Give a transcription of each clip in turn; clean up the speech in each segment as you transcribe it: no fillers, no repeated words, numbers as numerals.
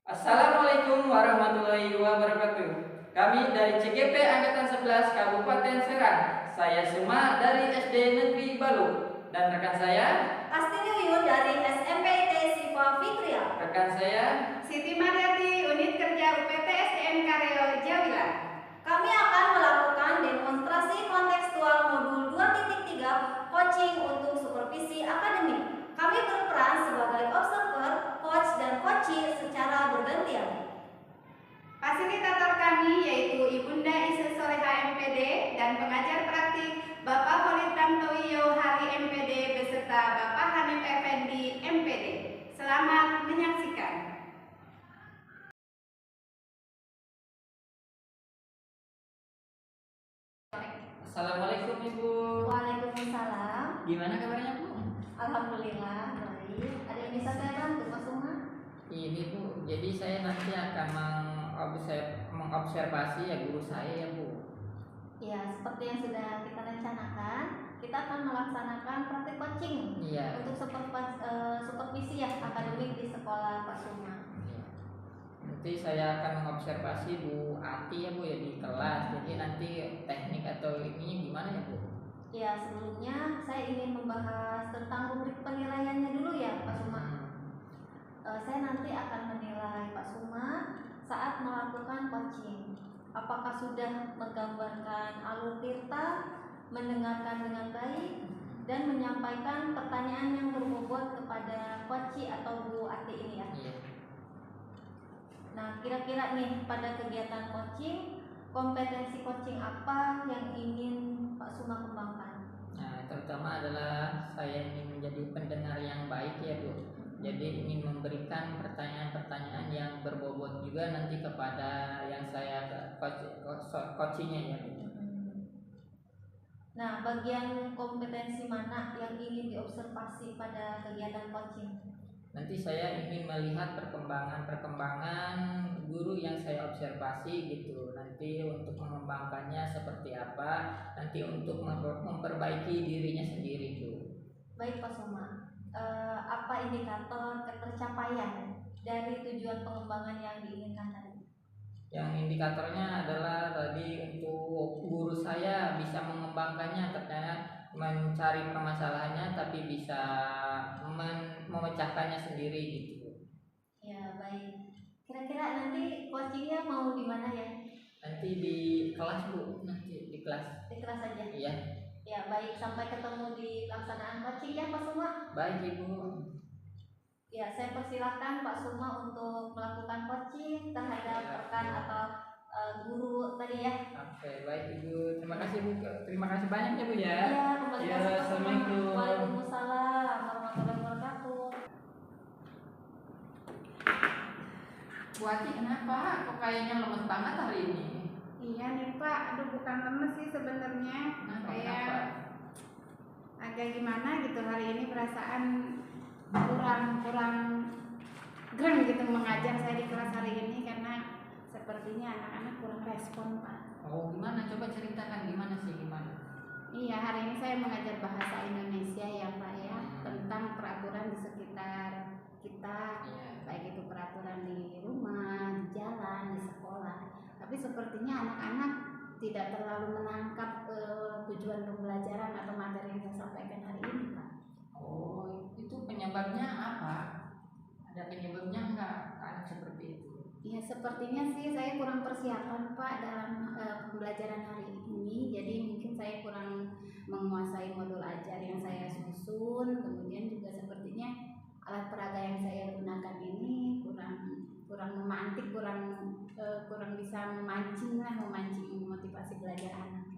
Assalamualaikum warahmatullahi wabarakatuh. Kami dari CGP Angkatan 11 Kabupaten Serang. Saya Suma dari SD Negeri Balu dan rekan saya Asti Yuyun dari SMPIT Siva Fikria. Rekan saya Siti Mariati, Unit Kerja UPT SDN Kareo Jawila. Kami akan melakukan demonstrasi kontekstual modul 2.3 coaching untuk supervisi akademik. Kami berperan sebagai observer, coach, dan coachee secara bergantian. Fasilitator kami yaitu Ibunda Isu Soleha MPD dan pengajar praktik Bapak Khalid Tantowiyo Hari MPD beserta Bapak Hanif Effendi MPD. Selamat menyaksikan. Assalamualaikum Ibu. Waalaikumsalam. Gimana kabarnya Bu? Alhamdulillah baik. Ada yang bisa saya bantu Pak Suma? Ini Bu, jadi saya nanti akan mengobservasi ya guru saya ya Bu. Ya, seperti yang sudah kita rencanakan, kita akan melaksanakan praktik coaching Iya. untuk supervisi ya akademik di sekolah Pak Suma. Iya. Nanti saya akan mengobservasi Bu Ati ya Bu ya di kelas. Jadi nanti teknik atau ini gimana ya Bu? Ya, sebelumnya saya ingin membahas tentang rubrik penilaiannya dulu ya Pak Suma. Saya nanti akan menilai Pak Suma saat melakukan coaching. Apakah sudah menggambarkan alur tirta, mendengarkan dengan baik, dan menyampaikan pertanyaan yang berbobot kepada coachee atau Bu Ati ini ya. Iya. Nah, kira-kira nih pada kegiatan coaching, kompetensi coaching apa yang ingin Pak Suma kembangkan? Nah, terutama adalah saya ingin menjadi pendengar yang baik ya Bu. Jadi ingin memberikan pertanyaan-pertanyaan yang berbobot juga nanti kepada yang saya coachingnya ya Bu. Nah, bagian kompetensi mana yang ingin diobservasi pada kegiatan coaching? Nanti saya ingin melihat perkembangan guru yang saya observasi gitu. Nanti untuk mengembangkannya seperti apa, nanti untuk memperbaiki dirinya sendiri Bu. Baik Pak Suma. Apa indikator ketercapaian dari tujuan pengembangan yang diinginkan tadi? Yang indikatornya adalah tadi untuk guru saya bisa mengembangkannya, ternyata mencari permasalahannya tapi bisa memecahkannya sendiri gitu. Ya baik. Kira-kira nanti coachingnya mau di mana ya? Nanti di kelas Bu, nanti di kelas. Di kelas saja. Iya. Ya baik, sampai ketemu di pelaksanaan coaching ya Pak Suma. Baik Ibu. Ya, saya persilahkan Pak Suma untuk melakukan coaching terhadap rekan atau guru tadi ya. Oke, baik Ibu. Terima kasih Bu. Terima kasih banyak ya Bu ya. Iya, kembali Ya, kasih Pak Suma. Assalamualaikum. Waalaikumsalam warahmatullahi wabarakatuh. Bu Ati kenapa? Kok kayaknya lemes banget hari ini? Iya nih Pak, aduh bukan lemes sih sebenarnya. Kenapa? Agak gimana gitu hari ini perasaan kurang grem gitu mengajar saya di kelas hari ini karena sepertinya anak-anak kurang respon Pak. Oh, gimana? Coba ceritakan gimana sih gimana? Iya, hari ini saya mengajar bahasa Indonesia ya Pak ya, tentang peraturan di sekitar kita, baik itu peraturan di rumah, di jalan, di sekolah. Tapi sepertinya anak-anak tidak terlalu menangkap tujuan pembelajaran atau materi yang saya sampaikan hari ini Pak. Oh, itu penyebabnya apa? Ada penyebabnya enggak anak seperti itu? Ya sepertinya sih saya kurang persiapan Pak dalam pembelajaran hari ini. Jadi mungkin saya kurang menguasai modul ajar yang saya susun. Kemudian juga sepertinya alat peraga yang saya gunakan ini kurang memantik, kurang bisa memancing motivasi belajar anak.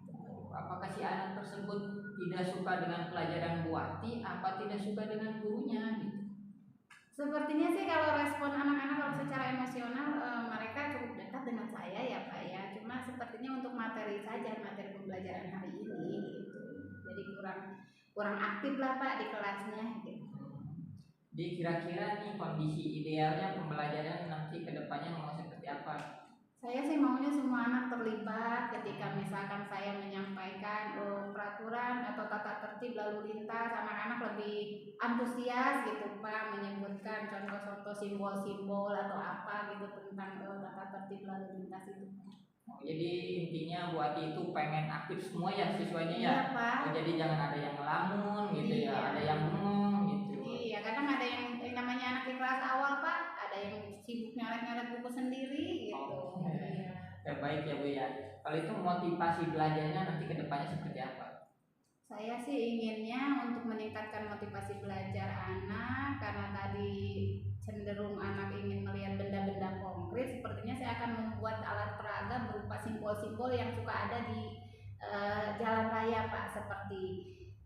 Apakah si anak tersebut tidak suka dengan pelajaran Bu Ati, apa tidak suka dengan gurunya gitu? Sepertinya sih kalau respon anak-anak kalau secara emosional mereka cukup dekat dengan saya ya Pak ya. Cuma sepertinya untuk materi saja, materi pembelajaran hari ini gitu. Jadi kurang aktif lah Pak di kelasnya gitu. Jadi kira-kira nih kondisi idealnya pembelajaran nanti ke depannya mau seperti apa? Saya sih maunya semua anak terlibat ketika misalkan saya menyampaikan peraturan atau tata tertib lalu lintas, anak-anak lebih antusias gitu Pak, menyebutkan contoh-contoh simbol-simbol atau apa gitu tentang tata tertib lalu lintas itu. Jadi intinya buat itu pengen aktif semua ya siswanya ya. Iya Pak. Jadi jangan ada yang ngelamun gitu Iya. ya, ada yang bengong gitu. Iya, kadang ada yang namanya anak di kelas awal Pak, ada yang sibuk nyoret-nyoret buku sendiri gitu. Iya. Ya, baik ya Bu ya. Kalau itu motivasi belajarnya nanti kedepannya seperti apa? Saya sih inginnya untuk meningkatkan motivasi belajar anak, karena tadi cenderung anak ingin melihat benda-benda konkret. Sepertinya saya akan membuat alat peraga berupa simbol-simbol yang suka ada di jalan raya Pak, seperti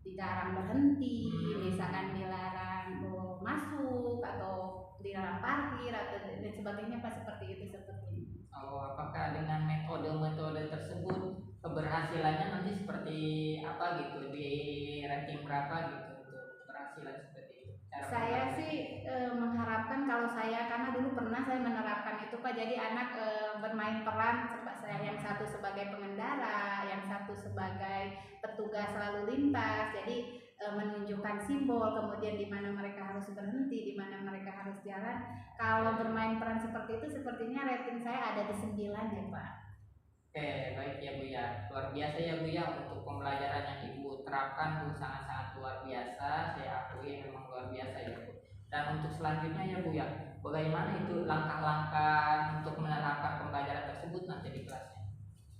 dilarang berhenti, misalkan dilarang masuk atau dilarang parkir atau dan sebagainya Pak, seperti itu sepertinya. Oh, apakah dengan metode-metode tersebut keberhasilannya nanti seperti apa gitu, di ranking berapa gitu untuk keberhasilan seperti itu? Saya sih mengharapkan, kalau saya karena dulu pernah saya menerapkan itu Pak, jadi anak bermain peran, saya yang satu sebagai pengendara, yang satu sebagai petugas lalu lintas, jadi menunjukkan simbol, kemudian di mana mereka harus berhenti, di mana mereka harus jalan. Kalau bermain peran seperti itu, sepertinya rating saya ada di 9 ya Pak. Oke, baik ya Bu ya. Luar biasa ya Bu ya, untuk pembelajaran yang Ibu terapkan Bu sangat-sangat luar biasa. Saya akui memang luar biasa ya Bu. Dan untuk selanjutnya ya Bu ya, bagaimana itu langkah-langkah untuk menerapkan pembelajaran tersebut nanti di kelasnya?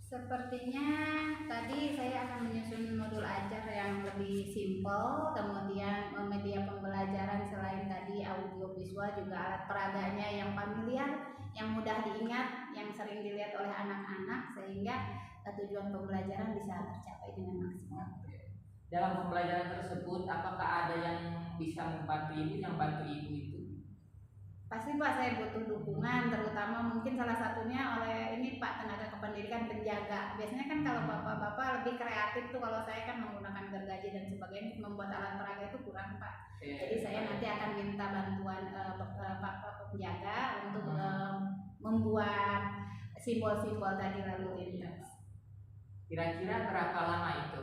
Sepertinya tadi saya akan menyusun modul ajar yang lebih simpel, kemudian media pembelajaran selain tadi audio visual juga alat peraganya yang familiar, yang mudah diingat, yang sering dilihat oleh anak-anak, sehingga tujuan pembelajaran bisa tercapai dengan maksimal. Dalam pembelajaran tersebut, apakah ada yang bisa membantu Ibu, yang bantu Ibu itu? Pasti Pak, saya butuh dukungan, terutama mungkin salah satunya oleh ini Pak, tenaga kependidikan penjaga. Biasanya kan kalau bapak-bapak lebih kreatif tuh, kalau saya kan menggunakan gergaji dan sebagainya, membuat alat peraga itu kurang Pak. Jadi saya nanti akan minta bantuan Pak penjaga untuk membuat simbol-simbol tadi lalu lintas. Kira-kira berapa lama itu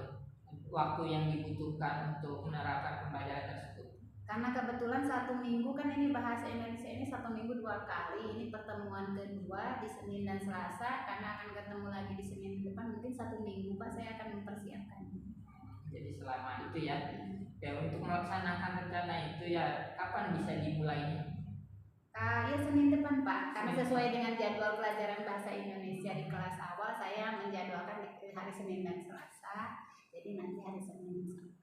waktu yang dibutuhkan untuk menerapkan pembelajaran tersebut? Karena kebetulan 1 minggu kan ini bahasa Indonesia ini 1 minggu 2 kali, ini pertemuan kedua di Senin dan Selasa, karena akan ketemu lagi di Senin depan, mungkin 1 minggu Pak saya akan mempersiapkan. Jadi selama itu ya. Ya, untuk melaksanakan rencana itu ya kapan bisa dimulainya? Ya Senin depan Pak, karena sesuai dengan jadwal pelajaran bahasa Indonesia di kelas awal, saya menjadwalkan di hari Senin dan Selasa, jadi nanti hari Senin.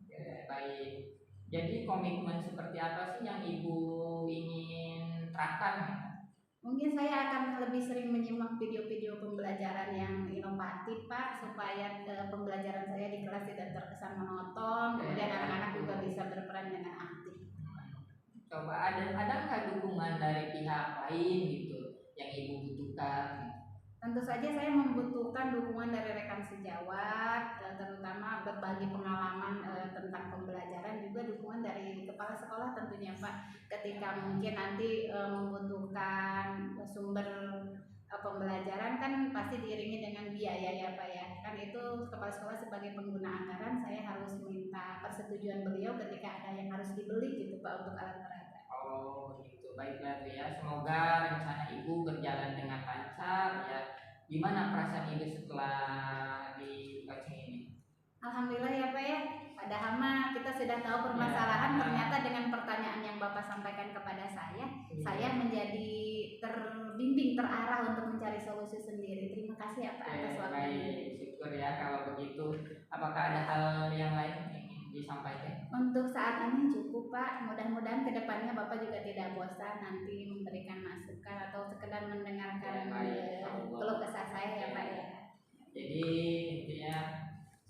Ya, baik. Jadi komitmen seperti apa sih yang Ibu ingin terapkan? Mungkin saya akan lebih sering menyimak video-video pembelajaran yang inovatif Pak, supaya pembelajaran saya di kelas tidak terkesan monoton, kemudian anak-anak juga bisa berperan dengan aktif. Coba ada nggak dukungan dari pihak lain gitu yang Ibu butuhkan? Tentu saja saya membutuhkan dukungan dari rekan sejawat, terutama berbagi pengalaman tentang pembelajaran, juga dukungan dari kepala sekolah tentunya Pak. Ketika mungkin nanti membutuhkan sumber pembelajaran kan pasti diiringi dengan biaya ya Pak ya. Kan itu kepala sekolah sebagai pengguna anggaran, saya harus minta persetujuan beliau ketika ada yang harus dibeli gitu Pak untuk alat peraga. Oh gitu, baiklah Bu ya. Semoga rencana Ibu berjalan dengan lancar ya. Gimana perasaan Ibu setelah di coaching ini? Alhamdulillah ya Pak ya. Padahal mah kita sudah tahu permasalahan, ternyata dengan pertanyaan yang Bapak sampaikan kepada saya menjadi terbimbing, terarah untuk mencari solusi sendiri. Terima kasih ya Pak atas waktunya. Baik, syukur ya kalau begitu. Apakah ada hal yang lain yang ingin disampaikan? Untuk saat ini cukup Pak. Mudah-mudahan kedepannya Bapak juga tidak bosan nanti memberikan masukan atau sekedar mendengarkan keluh kesah saya ya Pak ya. Jadi intinya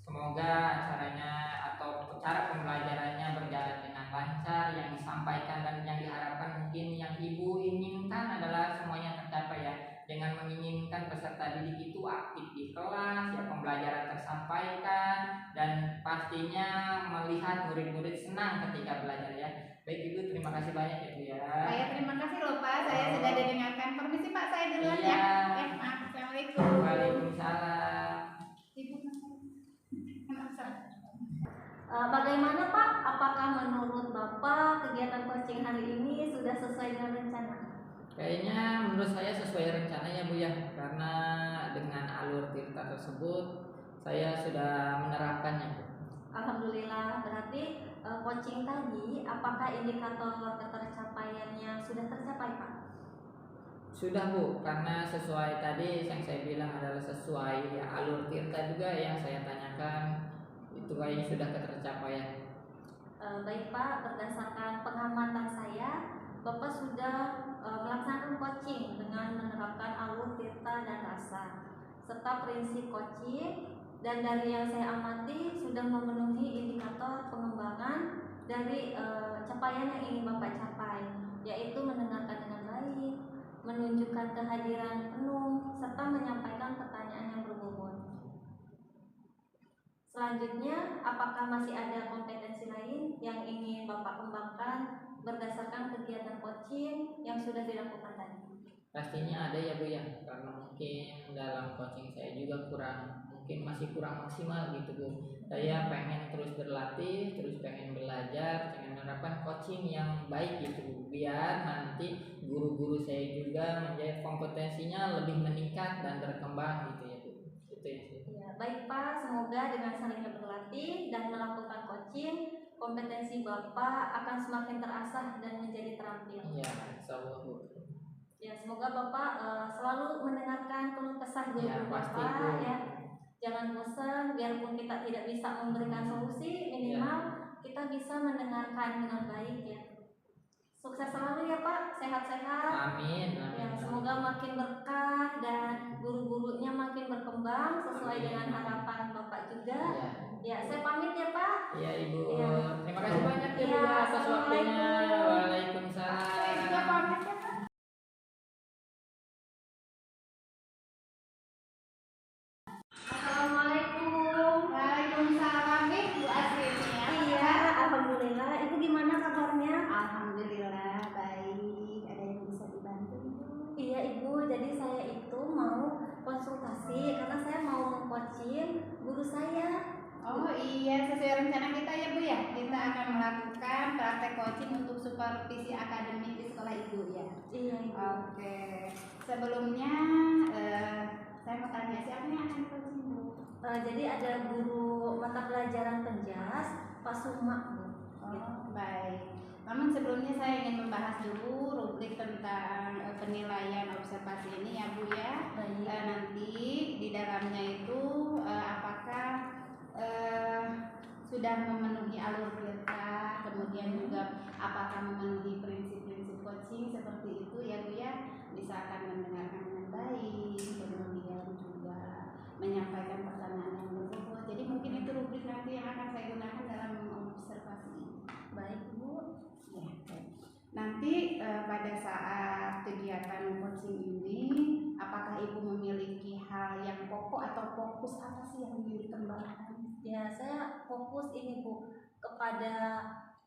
semoga acaranya atau cara pembelajarannya berjalan dengan lancar, yang disampaikan dan yang diharapkan mungkin yang Ibu inginkan adalah semuanya tercapai ya. Dengan menginginkan peserta didik itu aktif di kelas, ya pembelajaran tersampaikan, dan pastinya melihat murid-murid senang ketika belajar ya. Baik Ibu, terima kasih banyak ya Bu ya. Saya terima kasih loh Pak, saya sudah didengarkan. Permisi Pak, saya duluan Iya. ya. Maaf, Assalamualaikum. Waalaikumsalam. Ibu Bagaimana Pak? Apakah menurut Bapak kegiatan coaching hari ini sudah sesuai dengan rencana? Kayaknya menurut saya sesuai rencana ya Bu ya, karena dengan alur tirta tersebut saya sudah menerapkannya Bu. Alhamdulillah, berarti coaching tadi apakah indikator ketercapaiannya sudah tercapai Pak? Sudah Bu, karena sesuai tadi yang saya bilang adalah sesuai ya, alur tirta juga yang saya tanyakan itu kayaknya sudah ketercapaian. Baik Pak, berdasarkan pengamatan saya, Bapak sudah melaksanakan coaching dengan menerapkan alur tirta dan rasa serta prinsip coaching, dan dari yang saya amati sudah memenuhi indikator pengembangan dari capaian yang ingin Bapak capai, yaitu mendengarkan dengan baik, menunjukkan kehadiran penuh, serta menyampaikan pertanyaan yang berbobot. Selanjutnya, apakah masih ada kompetensi lain yang ingin Bapak kembangkan berdasarkan kegiatan coaching yang sudah dilakukan tadi? Pastinya ada ya Bu ya, karena mungkin dalam coaching saya juga masih kurang maksimal gitu Bu. Saya pengen terus berlatih, terus pengen belajar, pengen menerapkan coaching yang baik gitu Bu, biar nanti guru-guru saya juga menjadi kompetensinya lebih meningkat dan berkembang gitu ya Bu. Itu ya sih. Ya, baik Pak, semoga dengan saling berlatih dan melakukan coaching, kompetensi Bapak akan semakin terasah dan menjadi terampil. Ya, insyaallah Bu. Ya, semoga Bapak selalu mendengarkan keluh kesah guru Ya, pasti Bu. Bapak ya. Jangan bosan, biarpun kita tidak bisa memberikan solusi, minimal kita bisa mendengarkan dengan baik ya. Sukses selalu ya Pak, sehat-sehat. Amin. Ya, semoga makin berkah dan guru-gurunya makin berkembang sesuai dengan harapan Bapak juga. Ya. Ya, saya pamit ya Pak. Ya Ibu. Ya. Terima kasih banyak ya Bu Ya, atas waktunya. Assalamualaikum. Waalaikumsalam. Saya juga pamit ya Pak. Assalamualaikum. Waalaikumsalam nih Bu Asrinya. Iya, alhamdulillah. Ibu gimana kabarnya? Alhamdulillah baik. Ada yang bisa dibantu Ibu? Iya Ibu, jadi saya itu mau konsultasi karena saya mau meng-coaching guru saya. Oh iya, sesuai rencana kita ya Bu ya. Kita akan melakukan praktek coaching untuk supervisi akademik di sekolah Ibu ya. Iya Ibu. Oke. Sebelumnya saya mau tanya siapa yang akan coaching Bu? Jadi ada guru mata pelajaran penjas, Pak Suma Bu. Oh baik. Namun sebelumnya saya ingin membahas dulu rubrik tentang penilaian observasi ini ya Bu ya. Baik. Nanti di dalamnya itu apakah sudah memenuhi alur tirta, kemudian juga apakah memenuhi prinsip-prinsip coaching seperti itu ya Bu ya. Misalkan mendengarkan dengan baik, kemudian juga menyampaikan pertanyaan yang berbobot. Jadi mungkin itu rubrik nanti yang akan saya gunakan dalam observasi ini. Baik Bu. Ya, baik. Nanti pada saat kegiatan coaching ini, apakah Ibu memiliki hal yang pokok atau fokus apa sih yang ingin dikembangkan? Ya, saya fokus ini Bu kepada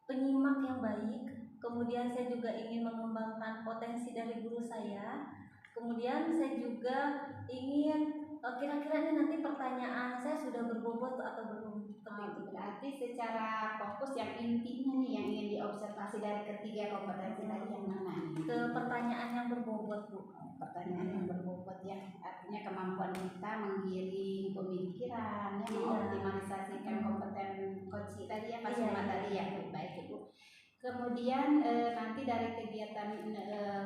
penyimak yang baik. Kemudian saya juga ingin mengembangkan potensi dari guru saya. Kemudian saya juga ingin kira-kira ini nanti pertanyaan saya sudah berbobot atau belum. Seperti itu. Berarti secara fokus yang intinya nih yang ingin diobservasi dari ketiga kompetensi tadi yang mana nih? Ke pertanyaan yang berbobot Bu. Pertanyaan yang berbobot ya, artinya kemampuan kita menggiring pemikiran, ya, Iya. mengoptimalisasikan kompeten coaching tadi ya, Pak Iya, Suma iya. tadi ya, baik Ibu. Kemudian nanti dari kegiatan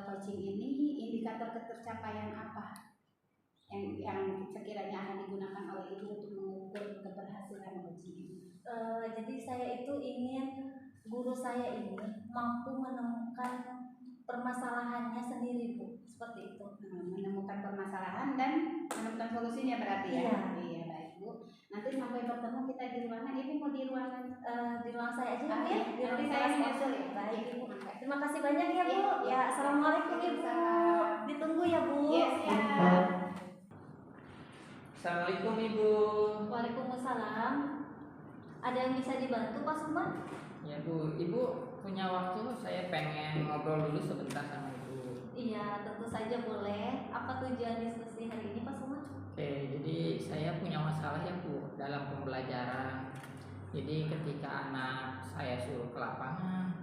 coaching ini indikator ketercapaian apa yang sekiranya akan digunakan oleh Ibu untuk mengukur keberhasilan coaching ini? Jadi saya itu ingin guru saya ini mampu menemukan permasalahannya sendiri Bu, seperti itu. Menemukan permasalahan dan menemukan solusinya berarti ya. Iya. Iya baik Bu. Nanti sampai bertemu kita di ruangan. Ini mau di ruangan Di ruang saya aja Bu Ah, ya. iya. Di Nanti ruang saya kelas menyusul kosong. ya. Baik Iya, Ibu. mangga. Terima kasih banyak ya Bu. Iya, Ya, iya. assalamualaikum Ibu. Waalaikumsalam. Ditunggu ya Bu. Yes, ya. Assalamualaikum Ibu. Waalaikumsalam. Ada yang bisa dibantu Pak Suma? Ya Bu, Ibu punya waktu, saya pengen ngobrol dulu sebentar sama Ibu. Iya, tentu saja boleh. Apa tujuan diskusi hari ini Pak Suma? Oke, jadi saya punya masalah ya Bu dalam pembelajaran. Jadi ketika anak saya suruh ke lapangan,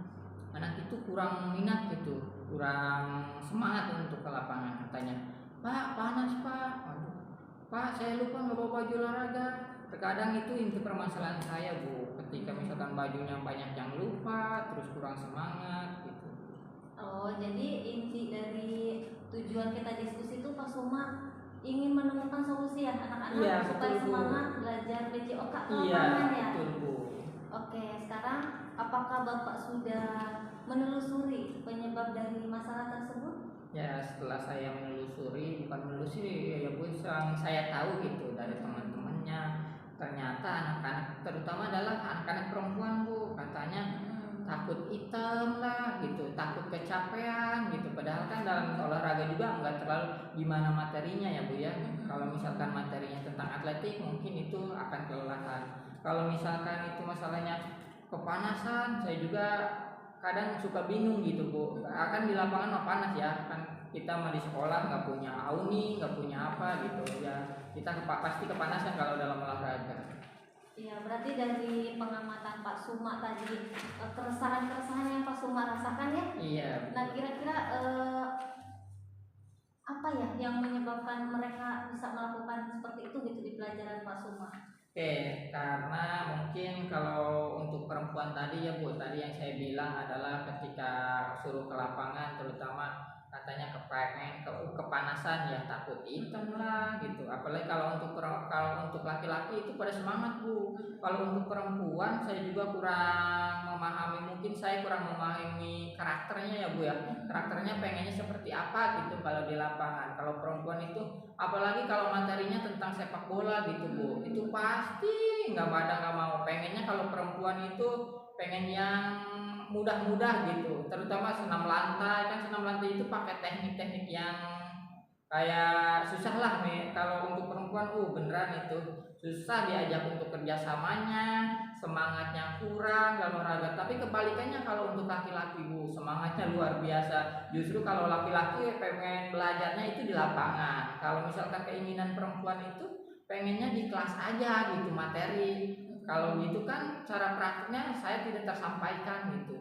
anak itu kurang minat gitu, kurang semangat untuk ke lapangan. Katanya, Pak panas Pak, waduh, Pak saya lupa nggak bawa baju olahraga. Terkadang itu inti permasalahan saya Bu, ketika misalkan bajunya banyak yang lupa, terus kurang semangat gitu. Oh, jadi inti dari tujuan kita diskusi itu Pak Suma ingin menemukan solusi ya anak-anak Iya, supaya betul, Bu. semangat belajar BCOK ke Iya, lapangan ya. betul Bu. Oke, sekarang apakah Bapak sudah menelusuri penyebab dari masalah tersebut? Ya setelah saya menelusuri, bukan menelusuri ya Bu, yang saya tahu gitu dari teman-temannya, ternyata anak-anak terutama adalah anak-anak perempuan Bu, katanya takut hitam lah gitu, takut kecapean gitu. Padahal kan dalam olahraga juga nggak terlalu gimana materinya ya Bu ya. Kalau misalkan materinya tentang atletik mungkin itu akan kelelahan. Kalau misalkan itu masalahnya kepanasan, saya juga kadang suka bingung gitu Bu. Akan di lapangan mah panas ya, kan kita mah di sekolah nggak punya auni, nggak punya apa gitu ya. Kita pasti kepanasan kalau dalam olahraga. Iya, berarti dari pengamatan Pak Suma tadi keresahan-keresahan yang Pak Suma rasakan ya. Iya. Nah, kira-kira apa ya yang menyebabkan mereka bisa melakukan seperti itu gitu di pelajaran Pak Suma? Oke, karena mungkin kalau untuk perempuan tadi ya Bu, tadi yang saya bilang adalah ketika suruh ke lapangan terutama katanya kepanasan ya, takut hitam lah gitu. Apalagi kalau untuk laki-laki itu pada semangat Bu. Kalau untuk perempuan saya juga kurang memahami, mungkin saya kurang memahami karakternya ya Bu ya. Karakternya pengennya seperti apa gitu kalau di lapangan. Kalau perempuan itu apalagi kalau materinya tentang sepak bola gitu Bu, itu pasti nggak mau, pengennya kalau perempuan itu pengen yang mudah-mudah gitu, terutama senam lantai. Kan senam lantai itu pakai teknik-teknik yang kayak susah lah nih. Kalau untuk perempuan beneran itu susah diajak untuk kerjasamanya, semangatnya kurang dalam olahraga. Tapi kebalikannya kalau untuk laki-laki Bu, semangatnya luar biasa. Justru kalau laki-laki pengen belajarnya itu di lapangan. Kalau misalkan keinginan perempuan itu pengennya di kelas aja gitu materi. Kalau gitu kan cara praktiknya saya tidak tersampaikan gitu.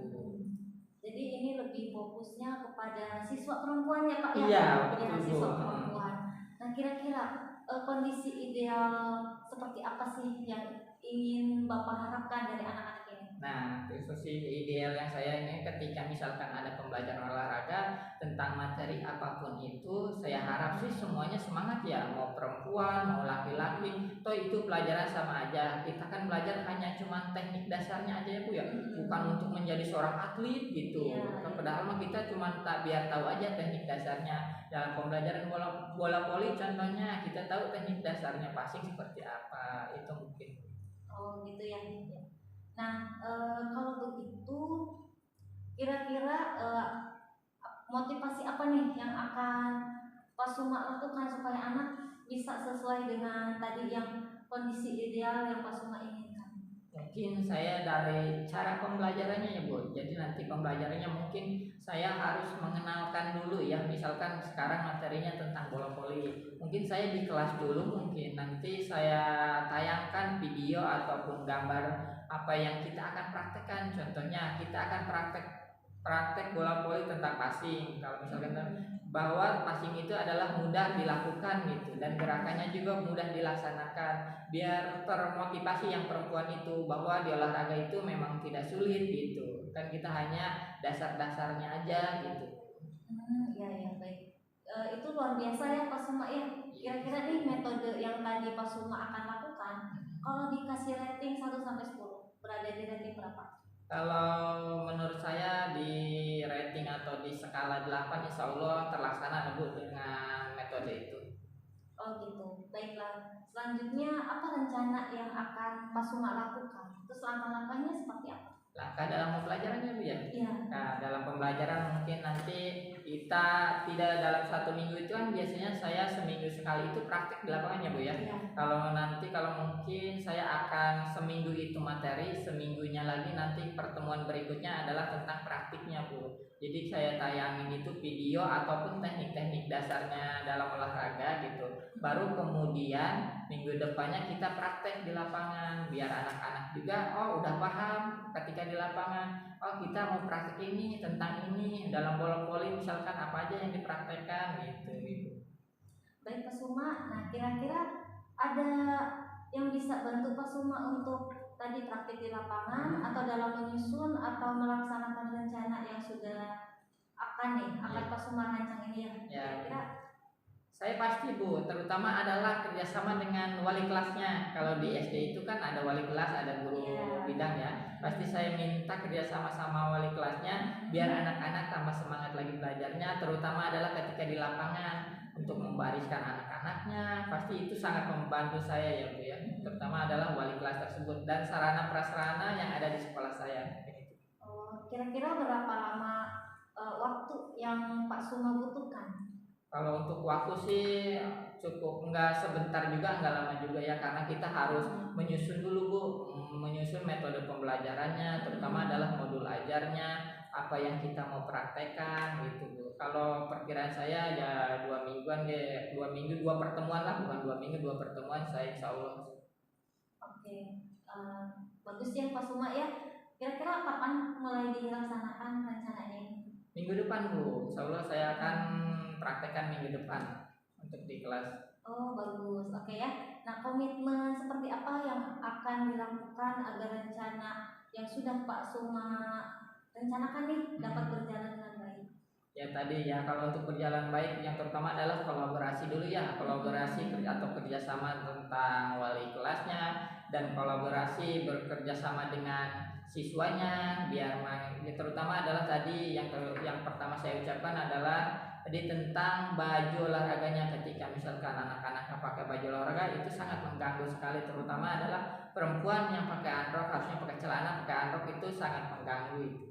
Jadi ini lebih fokusnya kepada siswa perempuan ya Pak ya? Iya, Ya, betul, siswa Bu. perempuan. Nah, kira-kira kondisi ideal seperti apa sih yang ingin Bapak harapkan dari anak-anak ini? Nah, posisi ideal yang saya ini ketika misalkan ada pembelajaran olahraga tentang materi apapun itu, saya harap sih semuanya semangat ya, mau perempuan, mau laki-laki, toh itu pelajaran sama aja. Kita kan belajar hanya cuma teknik dasarnya aja ya Bu ya, bukan untuk menjadi seorang atlet gitu. Iya. Padahal mah kita cuma biar tahu aja teknik dasarnya. Dalam pembelajaran bola voli contohnya, kita tahu teknik dasarnya passing seperti apa, itu mungkin. Oh gitu ya. Nah, kalau begitu kira-kira motivasi apa nih yang akan Pak Suma lakukan supaya anak bisa sesuai dengan tadi yang kondisi ideal yang Pak Suma inginkan? Mungkin saya dari cara pembelajarannya ya Bu. Jadi nanti pembelajarannya mungkin saya harus mengenalkan dulu ya. Misalkan sekarang materinya tentang bola voli. Mungkin saya di kelas dulu, mungkin nanti saya tayangkan video ataupun gambar apa yang kita akan praktekkan. Contohnya kita akan praktek bola voli tentang passing. Kalau misalkan bahwa passing itu adalah mudah dilakukan gitu, dan gerakannya juga mudah dilaksanakan, biar termotivasi yang perempuan itu bahwa di olahraga itu memang tidak sulit gitu kan, kita hanya dasar-dasarnya aja gitu. Ya baik. Itu luar biasa ya Pak Suma ya. Kira-kira nih metode yang tadi Pak Suma akan lakukan, kalau dikasih rating 1 sampai 10, berada di rating berapa? Kalau menurut saya di rating atau di skala 8 insya Allah terlaksana Bu dengan metode itu. Oh gitu, baiklah. Selanjutnya apa rencana yang akan Pak Suma lakukan? Terus langkah-langkahnya seperti apa? Langkah dalam pembelajarannya Bu ya? Iya. Nah, dalam pembelajaran mungkin nanti kita tidak dalam 1 minggu itu kan biasanya saya seminggu sekali itu praktik di lapangan ya Bu ya. Iya. Kalau mungkin saya akan seminggu itu materi, seminggunya lagi nanti pertemuan berikutnya adalah tentang praktiknya Bu. Jadi saya tayangin itu video ataupun teknik-teknik dasarnya dalam olahraga gitu. Baru kemudian minggu depannya kita praktek di lapangan biar anak-anak juga udah paham ketika di lapangan. Kita mau praktek ini tentang ini dalam bola voli misalkan apa aja yang dipraktekkan gitu. Baik Pak Suma, nah kira-kira ada yang bisa bantu Pak Suma untuk tadi praktik di lapangan atau dalam menyusun atau melaksanakan rencana yang sudah akan Pak Suma rancang ini ya? Kira-kira saya pasti Bu, terutama adalah kerjasama dengan wali kelasnya. Kalau di SD itu kan ada wali kelas, ada guru bidang ya. Pasti saya minta kerjasama sama wali kelasnya biar anak-anak tambah semangat lagi belajarnya. Terutama adalah ketika di lapangan untuk membariskan anak-anaknya. Pasti itu sangat membantu saya ya Bu ya. Terutama adalah wali kelas tersebut dan sarana prasarana yang ada di sekolah saya. Kira-kira berapa lama waktu yang Pak Suma butuhkan? Kalau untuk waktu sih cukup, enggak sebentar juga, enggak lama juga ya, karena kita harus menyusun dulu Bu, menyusun metode pembelajarannya, terutama adalah modul ajarnya, apa yang kita mau praktekkan gitu Bu. Kalau perkiraan saya ya 2 mingguan deh, 2 minggu 2 pertemuan lah, bukan 2 minggu 2 pertemuan saya insya Allah. Oke, bagus ya Pak Suma ya. Kira-kira kapan mulai dilaksanakan rencananya ini? Minggu depan Bu, insya Allah saya akan praktekkan minggu depan untuk di kelas. Oh bagus, oke ya. Nah komitmen seperti apa yang akan dilakukan agar rencana yang sudah Pak Suma rencanakan nih dapat berjalan dengan baik? Ya tadi ya, kalau untuk berjalan baik yang terutama adalah kolaborasi dulu ya, kolaborasi atau kerjasama tentang wali kelasnya dan kolaborasi bekerja sama dengan siswanya biar terutama adalah tadi yang pertama saya ucapkan adalah tadi tentang baju olahraganya. Ketika misalkan anak-anak pakai baju olahraga itu sangat mengganggu sekali, terutama adalah perempuan yang pakai androk, harusnya pakai celana, pakai androk itu sangat mengganggu itu.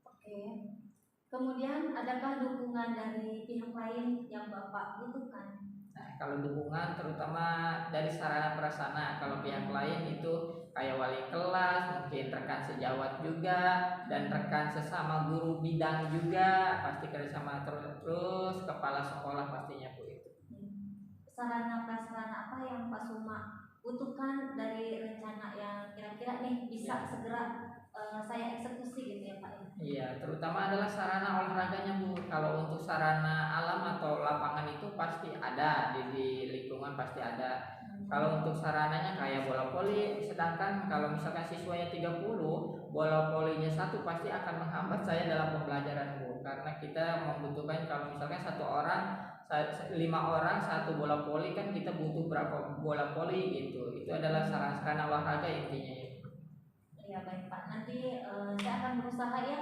Oke. Kemudian adakah dukungan dari pihak lain yang Bapak butuhkan? Nah, kalau dukungan terutama dari sarana prasarana, kalau pihak lain itu kayak wali kelas, mungkin rekan sejawat juga dan rekan sesama guru bidang juga pasti kerjasama terus kepala sekolah pastinya Bu itu. Sarana prasarana apa yang Pak Suma butuhkan dari rencana yang kira-kira nih bisa segera saya eksekusi gitu ya Pak ya? Iya, terutama adalah sarana olahraganya Bu. Kalau untuk sarana alam atau lapangan itu pasti ada di lingkungan pasti ada. Kalau untuk sarananya kayak bola voli, sedangkan kalau misalkan siswanya 30, bola volinya 1 pasti akan menghambat saya dalam pembelajaran Bu. Karena kita membutuhkan kalau misalkan 1 orang 5 orang 1 bola voli kan kita butuh berapa bola voli gitu. Itu adalah sarana olahraga intinya ya. Ya baik Pak, nanti saya akan berusaha ya.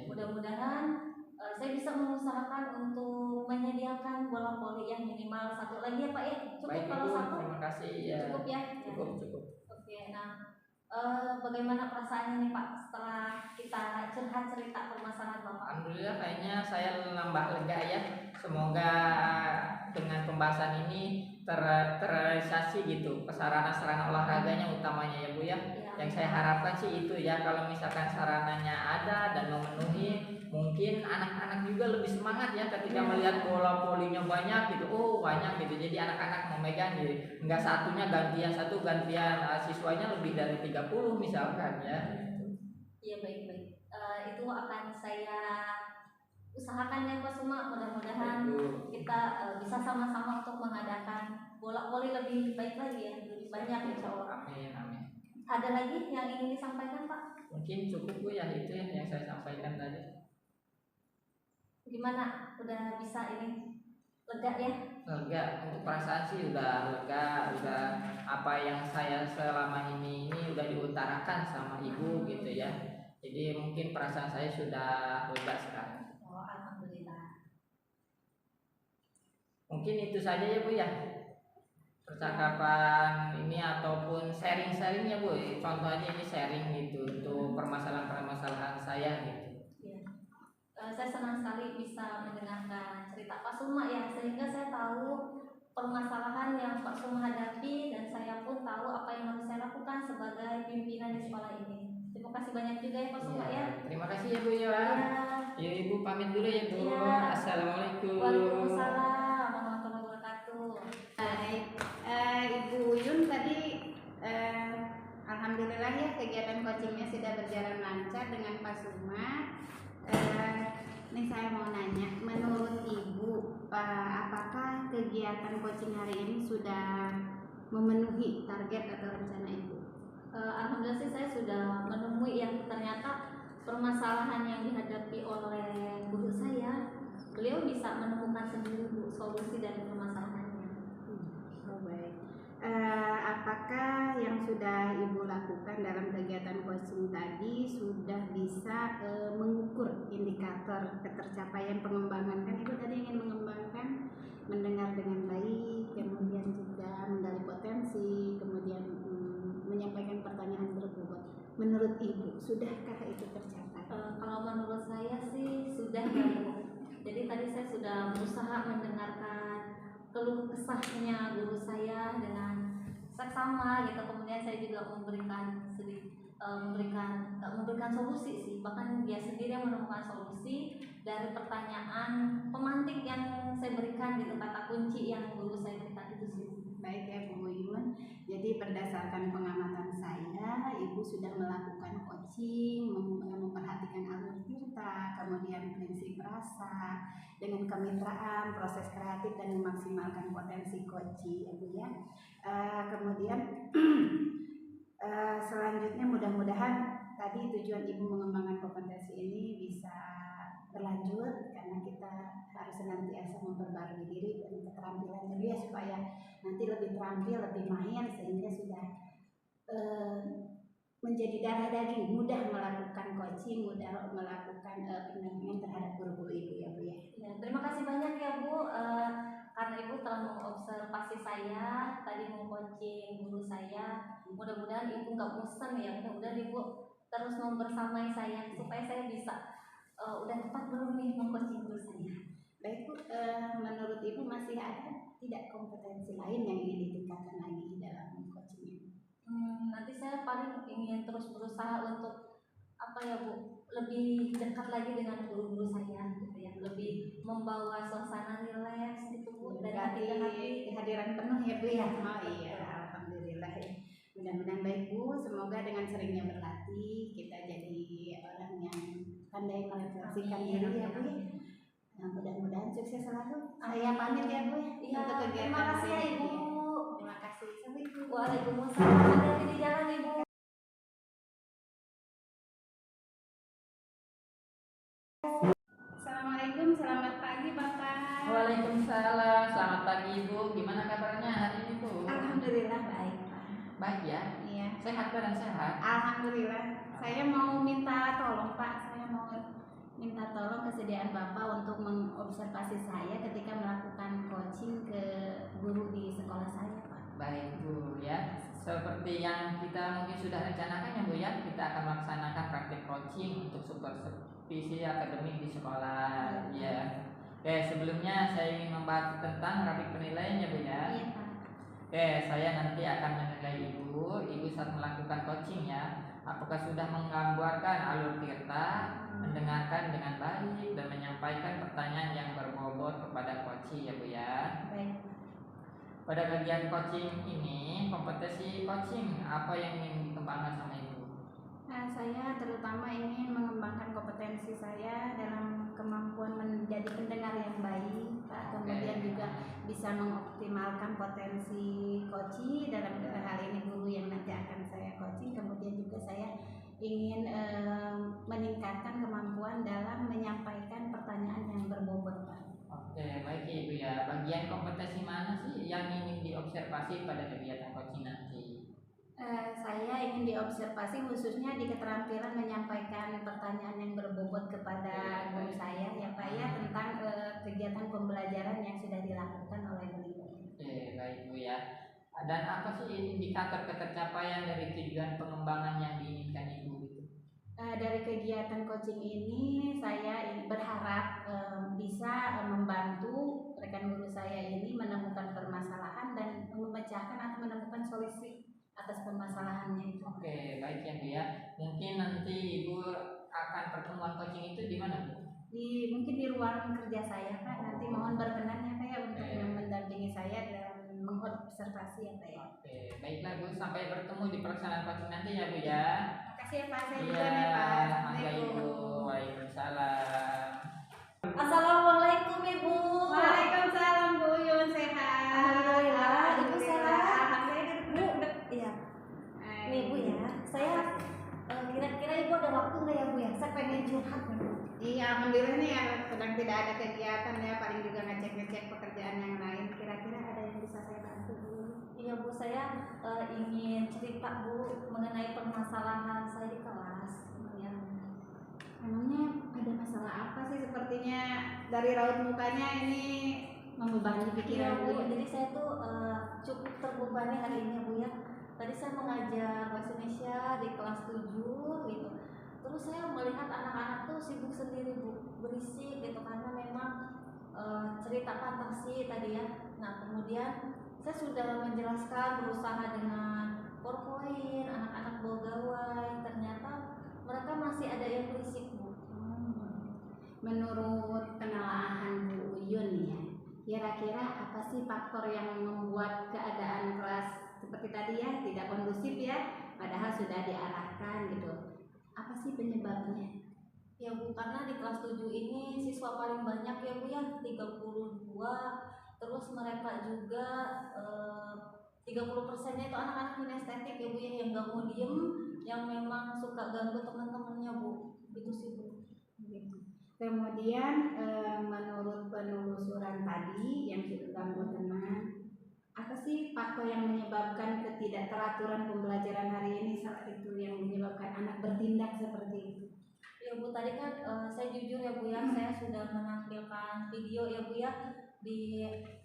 Mudah-mudahan saya bisa mengusahakan untuk menyediakan bola voli yang minimal 1 lagi ya Pak ya. Cukup baik, kalau Ibu, 1? terima kasih ya. Cukup ya? Cukup. Oke, nah bagaimana perasaannya nih Pak setelah kita curhat cerita permasalahan Bapak? Alhamdulillah kayaknya saya nambah lega ya. Semoga dengan pembahasan ini terrealisasi gitu sarana olahraganya utamanya ya Bu ya. Yang saya harapkan sih itu ya, kalau misalkan sarananya ada dan memenuhi, mungkin anak-anak juga lebih semangat ya ketika melihat bola volinya banyak gitu. Banyak gitu. Jadi anak-anak memegang jadi enggak satunya gantian siswanya lebih dari 30 misalkan ya. Iya baik. Itu akan saya usahakan ya Pak Suma. Mudah-mudahan kita bisa sama-sama untuk mengadakan bola voli lebih baik lagi ya, lebih banyak insya Allah. Amin. Ada lagi yang ingin disampaikan Pak? Mungkin cukup Bu ya, itu yang saya sampaikan tadi. Gimana? Udah bisa ini lega ya? Lega, untuk perasaan sih udah lega, udah apa yang saya selama ini udah diutarakan sama Ibu gitu ya. Jadi mungkin perasaan saya sudah lega sekarang. Oh, alhamdulillah. Mungkin itu saja ya Bu ya, percakapan ini ataupun sharing-sharingnya Bu. Contoh aja ini sharing gitu untuk permasalahan saya gitu. Ya. Saya senang sekali bisa mendengarkan cerita Pak Suma ya, sehingga saya tahu permasalahan yang Pak Suma hadapi dan saya pun tahu apa yang harus saya lakukan sebagai pimpinan di sekolah ini. Terima kasih banyak juga ya Pak Suma ya. Terima kasih ya Bu ya. Ya Ibu pamit dulu ya Bu. Assalamualaikum. Waalaikumsalam warahmatullahi wabarakatuh. Alhamdulillah ya kegiatan coachingnya sudah berjalan lancar dengan Pak Suma. Ini saya mau nanya, menurut Ibu, apakah kegiatan coaching hari ini sudah memenuhi target atau rencana Ibu? Alhamdulillah sih saya sudah menemui yang ternyata permasalahan yang dihadapi oleh guru saya, beliau bisa menemukan sendiri Bu, solusi dari permasalahannya. Oh, baik. Apakah yang sudah Ibu lakukan dalam kegiatan coaching tadi sudah bisa mengukur indikator ketercapaian pengembangan? Kan Ibu tadi ingin mengembangkan mendengar dengan baik, kemudian juga menggali potensi, kemudian menyampaikan pertanyaan berbobot. Menurut Ibu, sudahkah itu tercapai? Kalau menurut saya sih sudah ya Bu. Jadi tadi saya sudah berusaha mendengarkan keluh kesahnya guru saya dengan seksama gitu. Kemudian saya juga memberikan solusi sih. Bahkan dia sendiri yang menemukan solusi dari pertanyaan pemantik yang saya berikan gitu, kata kunci yang guru saya berikan itu sih. Baik ya Bu Yun, jadi berdasarkan pengamatan saya, Ibu sudah melakukan coaching, memperhatikan alur tirta, kemudian prinsip rasa, dengan kemitraan, proses kreatif dan memaksimalkan potensi coaching, Ibu ya. Kemudian selanjutnya mudah-mudahan tadi tujuan Ibu mengembangkan kompetensi ini bisa berlanjut, karena kita harus senantiasa memperbarui diri dan keterampilan dia supaya nanti lebih terampil, lebih mahir, sehingga sudah menjadi darah daging, mudah melakukan coaching, mudah melakukan pendampingan terhadap guru-guru Ibu ya Bu ya. Ya, terima kasih banyak ya Bu, karena Ibu telah mengobservasi saya tadi mengcoaching guru saya. Mudah-mudahan Ibu nggak bosan ya, mudah-mudahan Ibu terus membersamai saya supaya saya bisa udah tepat belum nih mengcoaching guru saya. Baik Bu, menurut Ibu masih ada tidak kompetensi lain yang ingin ditingkatkan lagi dalam coaching ini? Nanti saya paling ingin terus berusaha untuk apa ya Bu, lebih dekat lagi dengan guru-guru saya gitu ya, lebih membawa suasana rileks gitu Bu, dari hati ke hati. Kehadiran penuh ya Bu ya. Oh iya, alhamdulillah ya. Mudah-mudahan baik Bu, semoga dengan seringnya berlatih kita jadi orang yang pandai merefleksikan diri ya Bu ya. Nah, mudah-mudahan sukses selalu. Saya pamit ya Bu ya, Iya, untuk kegiatan terima kasih ya hari ini. Ibu. Terima kasih. Assalamualaikum. Waalaikumsalam, hati-hati di jalan Ibu. Assalamualaikum, selamat pagi Bapak. Waalaikumsalam, selamat pagi Ibu. Gimana kabarnya hari ini Bu? Alhamdulillah baik Pak. Baik ya? Iya. Sehat badan sehat? Alhamdulillah. Saya mau minta tolong Pak. Saya mau minta tolong kesediaan Bapak untuk mengobservasi saya ketika melakukan coaching ke guru di sekolah saya Pak. Baik Bu ya. Seperti yang kita mungkin sudah rencanakan ya Bu ya, kita akan melaksanakan praktik coaching untuk supervisi akademik di sekolah ya. Oke, sebelumnya saya ingin membahas tentang grafik penilaian ya Bu ya. Iya Pak. Oke, saya nanti akan menilai Ibu saat melakukan coaching ya. Apakah sudah menggambarkan alur tirta, mendengarkan dengan baik, dan menyampaikan pertanyaan yang berbobot kepada coaching ya Bu ya. Baik. Pada kegiatan coaching ini, kompetensi coaching apa yang ingin dikembangkan sama Ibu? Saya terutama ingin mengembangkan kompetensi saya dalam kemampuan menjadi pendengar yang baik Pak. Kemudian juga bisa mengoptimalkan potensi coaching dalam hal ini guru yang nanti akan saya coaching. Kemudian juga saya ingin meningkatkan kemampuan dalam menyampaikan pertanyaan yang berbobot Pak. Oke, baik Ibu ya. Bagian kompetensi mana sih yang ingin diobservasi pada kegiatan coaching nanti? Saya ingin diobservasi khususnya di keterampilan menyampaikan pertanyaan yang berbobot kepada guru saya ya Pak ya, tentang kegiatan pembelajaran yang sudah dilakukan oleh beliau. Oke, baik Bu ya. Dan apa sih indikator ketercapaian dari tujuan pengembangan yang diinginkan Ibu itu? Dari kegiatan coaching ini saya berharap bisa membantu rekan guru saya ini menemukan permasalahan dan memecahkan atau menemukan solusi atas permasalahannya itu. Oke, baik ya Bu ya. Mungkin nanti Ibu akan pertemuan coaching itu di mana Bu? Mungkin di ruang kerja saya Pak. Nanti mohon berkenan ya Pak ya untuk mendampingi saya dalam mengobservasi ya Pak ya. Oke, baiklah Bu, sampai bertemu di pelaksanaan coaching nanti ya Bu ya. Makasih ya Pak, saya Iya, juga nih Pak. mangga Ibu. Waalaikumsalam. Assalamualaikum Ibu. Waalaikumsalam Bu Yun, sehat. Alhamdulillah, Ibu sehat. Alhamdulillah, duduk. Iya. Nih Bu ya, saya kira-kira Ibu ada waktu nggak ya Bu ya? Saya pengen curhat nih Bu. Iya, alhamdulillah nih ya, sedang tidak ada kegiatan ya, paling juga ngecek-ngecek pekerjaan yang lain. Kira-kira ada yang bisa saya bantu Bu? Iya Bu, saya ingin cerita Bu mengenai permasalahan saya di kelas. Ya. Emangnya ada masalah apa sih? Sepertinya dari raut mukanya ini membebani Iya pikiran Bu, Bu. jadi saya tuh cukup terbebani hari ini Bu ya. Tadi saya mengajar bahasa Indonesia di kelas 7 gitu. Terus saya melihat anak-anak tuh sibuk sendiri Bu, berisik gitu karena memang cerita fantasi tadi ya. Nah kemudian saya sudah menjelaskan, berusaha dengan PowerPoint, anak-anak bawa gawai, ternyata mereka masih ada yang berisik Bu. Menurut penelaahan Bu Uyun nih ya, kira-kira apa sih faktor yang membuat keadaan kelas seperti tadi ya tidak kondusif ya, padahal sudah diarahkan gitu? Apa sih penyebabnya? Ya Bu, karena di kelas 7 ini siswa paling banyak ya Bu ya, 32. Terus mereka juga 30%-nya itu anak-anak kinestetik ya Bu ya, yang gak mau diem, yang memang suka ganggu teman-temannya Bu. Gitu sih Bu. Gitu. Kemudian menurut penelusuran tadi yang sudah kamu teman, apa sih faktor yang menyebabkan ketidakteraturan pembelajaran hari ini saat itu yang menyebabkan anak bertindak seperti itu? Ya Bu, tadi kan saya jujur ya Bu ya, saya sudah menampilkan video ya Bu ya di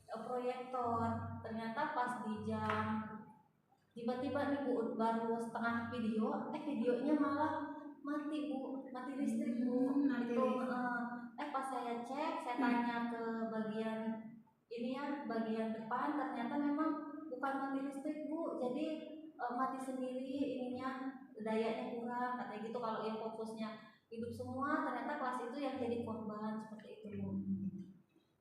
proyektor. Ternyata pas di jam tiba-tiba nih Bu, baru setengah video, videonya malah mati Bu, mati listrik Bu. Mati Itu listrik. pas saya cek, saya tanya ke bagian ini ya, bagian depan, ternyata memang bukan mati listrik Bu, jadi mati sendiri ininya, dayanya kurang katanya gitu. Kalau yang fokusnya hidup semua, ternyata kelas itu yang jadi korban seperti itu Bu.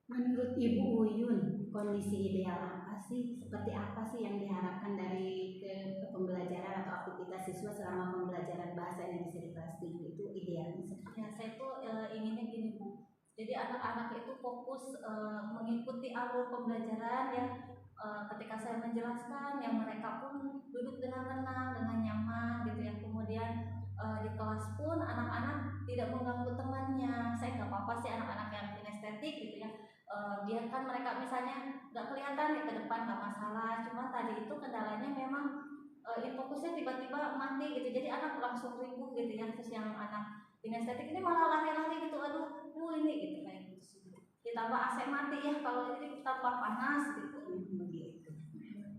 Menurut Ibu Uyun, kondisi ideal apa sih? Seperti apa sih yang diharapkan dari pembelajaran atau aktivitas siswa selama pembelajaran bahasa Indonesia di kelas 7 itu idealnya seperti Ya, saya tuh inginnya gini Bu. Jadi anak-anak itu fokus mengikuti alur pembelajaran ya. Ketika saya menjelaskan, yang mereka pun duduk dengan tenang, dengan nyaman gitu ya. Kemudian di kelas pun anak-anak tidak mengganggu temannya. Saya nggak apa-apa sih anak-anak yang kinestetik gitu ya. Biarkan mereka misalnya nggak kelihatan ya ke depan, nggak masalah. Cuma tadi itu kendalanya memang fokusnya tiba-tiba mati gitu. Jadi anak langsung ribu gitu ya. Terus yang anak kinestetik ini malah lari-lari gitu, aduh ini gitu kayak gitu sih. Ditambah AC mati ya, kalau ini tambah panas gitu. begitu.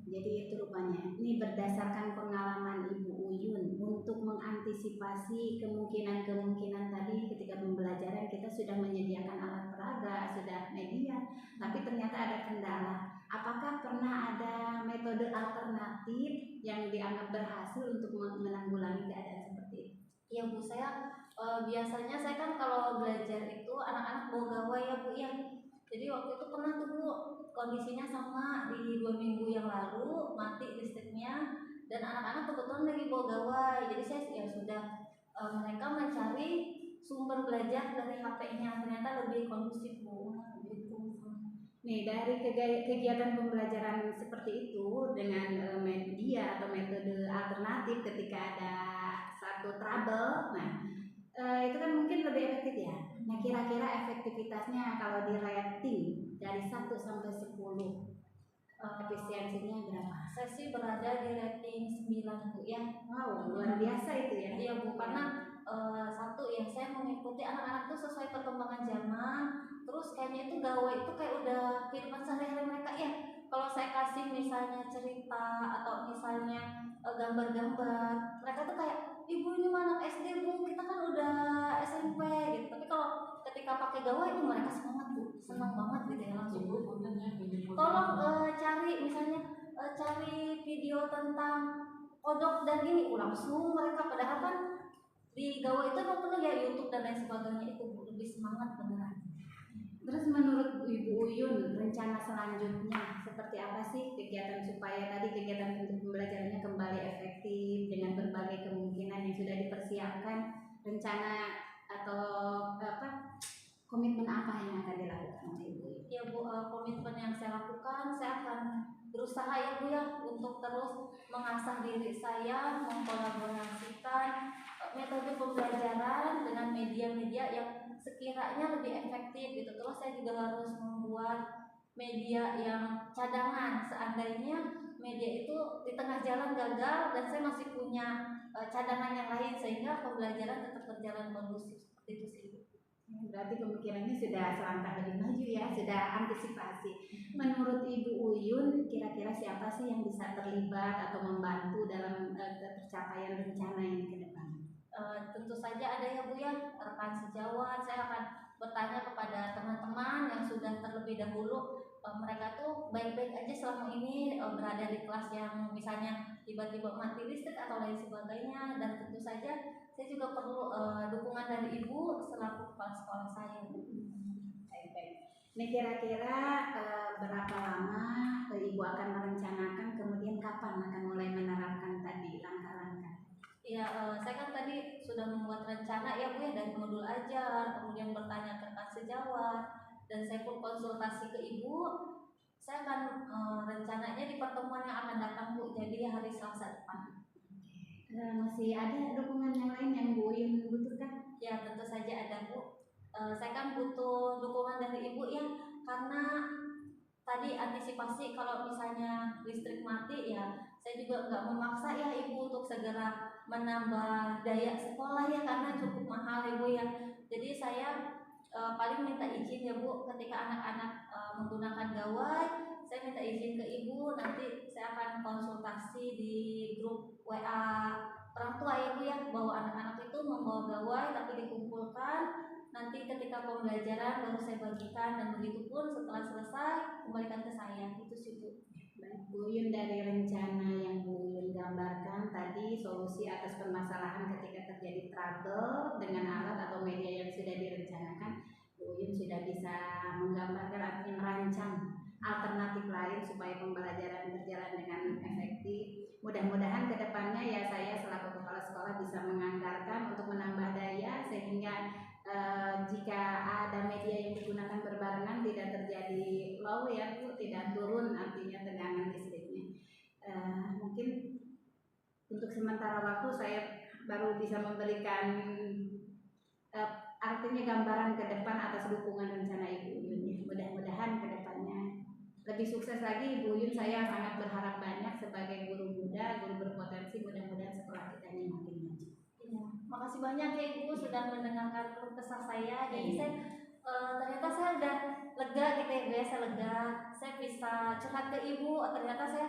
Jadi itu rupanya. Ini berdasarkan pengalaman Ibu Uyun untuk mengantisipasi kemungkinan-kemungkinan tadi ketika pembelajaran kita sudah menyediakan alat peraga, sudah media, tapi ternyata ada kendala. Apakah pernah ada metode alternatif yang dianggap berhasil untuk menanggulangi keadaan seperti itu? Iya Bu, saya biasanya saya kan kalau belajar itu anak-anak bawa gawai ya Bu ya. Jadi waktu itu pernah tuh Bu, kondisinya sama di 2 minggu yang lalu mati listriknya dan anak-anak kebetulan lagi bawa gawai. Jadi saya ya sudah mereka mencari sumber belajar dari HP-nya, ternyata lebih kondusif Bu. Gitu. Nih dari kegiatan pembelajaran seperti itu dengan media atau metode alternatif ketika ada satu trouble, nah itu kan mungkin lebih efektif ya. Nah kira-kira efektivitasnya kalau di rating dari 1 sampai 10 efisiensinya berapa? Saya sih berada di rating 9 Bu ya. Wow, luar biasa itu ya. Iya Bu, karena satu ya saya mengikuti anak-anak itu sesuai perkembangan zaman. Terus kayaknya itu gawai itu kayak udah kehidupan sehari-hari mereka ya. Kalau saya kasih misalnya cerita atau misalnya gambar-gambar, mereka tuh kayak, ibu ini mana SD Bu, kita kan udah SMP gitu. Tapi kalau ketika pakai gawai itu mereka semangat Bu, senang banget gitu ya langsung Bu. Tolong cari misalnya cari video tentang kodok dan ini, langsung mereka padahal kan di gawai itu emang penuh ya YouTube dan lain sebagainya, itu Bu, lebih semangat beneran. Terus menurut Ibu Uyun, rencana selanjutnya seperti apa sih kegiatan supaya tadi kegiatan untuk pembelajarannya kembali efektif dengan berbagai kemungkinan yang sudah dipersiapkan, rencana atau komitmen apa yang akan dilakukan oleh Ibu? Ya Bu, komitmen yang saya lakukan, saya akan berusaha ya Bu ya untuk terus mengasah diri saya, mengkolaborasikan metode pembelajaran dengan media-media yang sekiranya lebih efektif gitu. Terus saya juga harus membuat media yang cadangan seandainya media itu di tengah jalan gagal dan saya masih punya cadangan yang lain sehingga pembelajaran tetap berjalan kondusif seperti itu sih. Berarti pemikirannya sudah selangkah lebih maju ya, sudah antisipasi. Menurut Ibu Uyun, kira-kira siapa sih yang bisa terlibat atau membantu dalam tercapaian rencana ini ke depan? Tentu saja ada ya Bu ya, rekan sejawat. Saya akan bertanya kepada teman-teman yang sudah terlebih dahulu mereka tuh baik-baik aja selama ini berada di kelas yang misalnya tiba-tiba mati listrik atau lain sebagainya, dan tentu saja saya juga perlu dukungan dari Ibu selaku kepala sekolah saya. Baik-baik. Ini kira-kira berapa lama Ibu akan merencanakan, kemudian kapan akan mulai menerapkan tadi langkah-langkah? Ya, saya kan tadi sudah membuat rencana ya Bu ya, dari modul ajar, kemudian bertanya ke rekan sejawat, dan saya pun konsultasi ke Ibu. Saya akan rencananya di pertemuan yang akan datang Bu, jadi hari Selasa depan. Masih ada dukungan yang lain yang Bu Uyun butuhkan? Ya, tentu saja ada Bu. Saya kan butuh dukungan dari Ibu ya, karena tadi antisipasi kalau misalnya listrik mati ya, saya juga nggak memaksa ya Ibu untuk segera menambah daya sekolah ya, karena cukup mahal Ibu ya. Jadi saya paling minta izin ya Bu, ketika anak-anak menggunakan gawai, saya minta izin ke Ibu, nanti saya akan konsultasi di grup WA orang tua ya Bu ya, bahwa anak-anak itu membawa gawai tapi dikumpulkan, nanti ketika pembelajaran baru saya bagikan, dan begitu pun setelah selesai kembalikan ke saya. Itu sih Bu. Baik, Bu Uyun, dari rencana yang Bu Uyun gambarkan tadi, solusi atas permasalahan ketika terjadi trouble dengan alat atau media yang sudah direncanakan, Bu Uyun sudah bisa menggambarkan, artinya merancang alternatif lain supaya pembelajaran berjalan dengan efektif. Mudah-mudahan ke depannya ya saya selaku kepala sekolah bisa menganggarkan untuk menambah daya sehingga jika ada media yang digunakan berbarengan tidak terjadi low ya Bu, tidak turun artinya tegangan listriknya. Mungkin untuk sementara waktu saya baru bisa memberikan artinya gambaran ke depan atas dukungan rencana Ibu Uyun ya. Mudah-mudahan ke depannya lebih sukses lagi Ibu Uyun. Saya sangat berharap banyak sebagai guru muda, guru berpotensi, mudah-mudahan sekolah kita ini makin maju. Ya, makasih banyak ya Ibu sudah mendengarkan keluh kesah saya. Jadi saya ternyata saya udah lega gitu ya, biasa lega. Saya bisa curhat ke Ibu, ternyata saya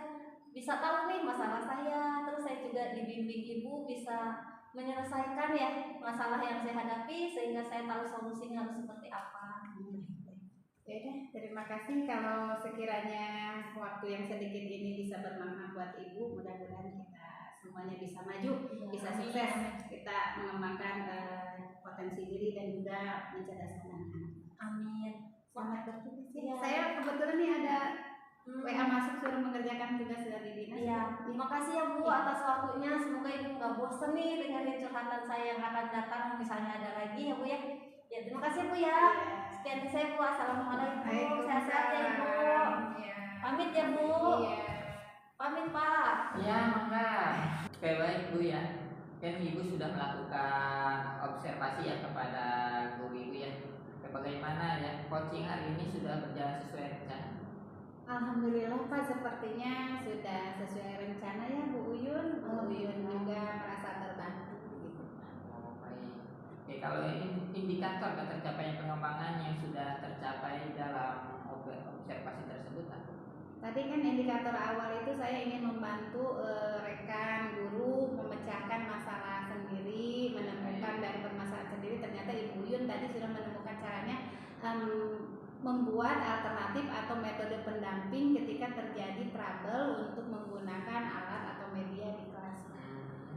bisa tahu nih masalah saya. Terus saya juga dibimbing Ibu bisa menyelesaikan ya masalah yang saya hadapi, sehingga saya tahu solusinya harus seperti apa. Ya udah, terima kasih. Kalau sekiranya waktu yang sedikit ini bisa bermanfaat buat Ibu, mudah-mudahan kita semuanya bisa maju, bisa sukses, kita mengembangkan potensi diri dan juga mencerdaskan anak-anak. Amin. Selamat bertugas ya. Ya. Saya kebetulan nih ada WA masuk suruh mengerjakan tugas dari dinas. Iya, terima kasih ya Bu atas waktunya. Semoga Ibu nggak bosan nih dengerin curhatan saya yang akan datang, misalnya ada lagi ya Bu ya. Ya, terima kasih Bu ya. Sekian dari saya Bu. Assalamualaikum. Sehat-sehat ya Ibu. Pamit ya Bu. Pamit Pak. Ya, mangga. Oke, baik Bu ya. Kan Ibu sudah melakukan observasi ya kepada guru Ibu ya. Bagaimana ya coaching hari ini sudah berjalan sesuai rencana? Alhamdulillah Pak, sepertinya sudah sesuai rencana ya Bu Uyun. Bu Uyun juga merasa terbantu gitu. Oh, baik. Oke, kalau ini indikator ketercapaian pengembangan yang sudah tercapai dalam observasi tersebut apa? Tadi kan indikator awal itu saya ingin membantu rekan guru memecahkan masalah sendiri, menemukan dari permasalahan sendiri. Ternyata Ibu Uyun tadi sudah menemukan caranya membuat alternatif atau metode pendamping ketika terjadi trouble untuk menggunakan alat atau media di kelas.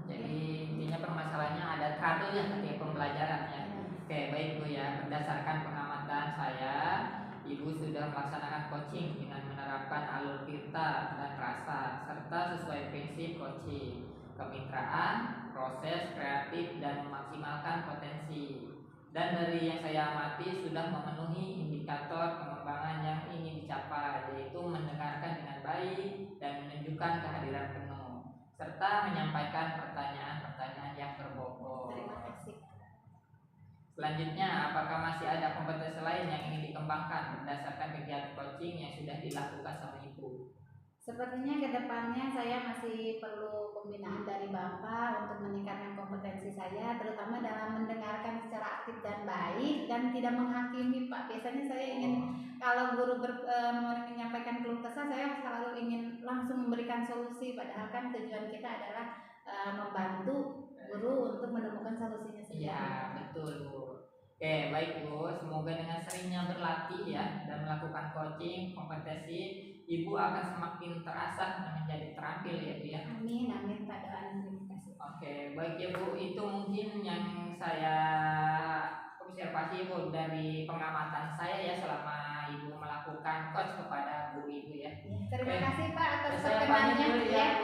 Jadi intinya permasalahannya ada trouble ya ketika pembelajaran ya. Oke, baik Bu ya. Berdasarkan pengamatan saya, Ibu sudah melaksanakan coaching dengan menerapkan alur cerita dan rasa serta sesuai prinsip coaching, kemitraan, proses kreatif dan memaksimalkan potensi. Dan dari yang saya amati sudah memenuhi indikator pengembangan yang ingin dicapai, yaitu mendengarkan dengan baik dan menunjukkan kehadiran penuh serta menyampaikan pertanyaan-pertanyaan yang berbobot. Terima kasih. Selanjutnya, apakah masih ada kompetensi lain yang ingin dikembangkan berdasarkan kegiatan coaching yang sudah dilakukan sama Ibu? Sepertinya kedepannya saya masih perlu pembinaan dari Bapak untuk meningkatkan kompetensi saya, terutama dalam mendengarkan secara aktif dan baik dan tidak menghakimi, Pak. Biasanya saya ingin kalau guru menyampaikan keluh kesah, saya selalu ingin langsung memberikan solusi, padahal kan tujuan kita adalah membantu guru untuk menemukan solusinya sendiri. Iya, betul Bu. Oke, baik Bu. Semoga dengan seringnya berlatih ya dan melakukan coaching kompetensi, Ibu akan semakin terasah dan menjadi terampil ya Bu ya. Amin, amin Pak, doanya terima kasih. Oke, baik ya Bu. Itu mungkin yang saya observasi Bu dari pengamatan saya ya selama Ibu melakukan coach kepada Bu Ibu ya. Terima kasih Pak atas Saya pamit perkenannya dulu ya ya. Bu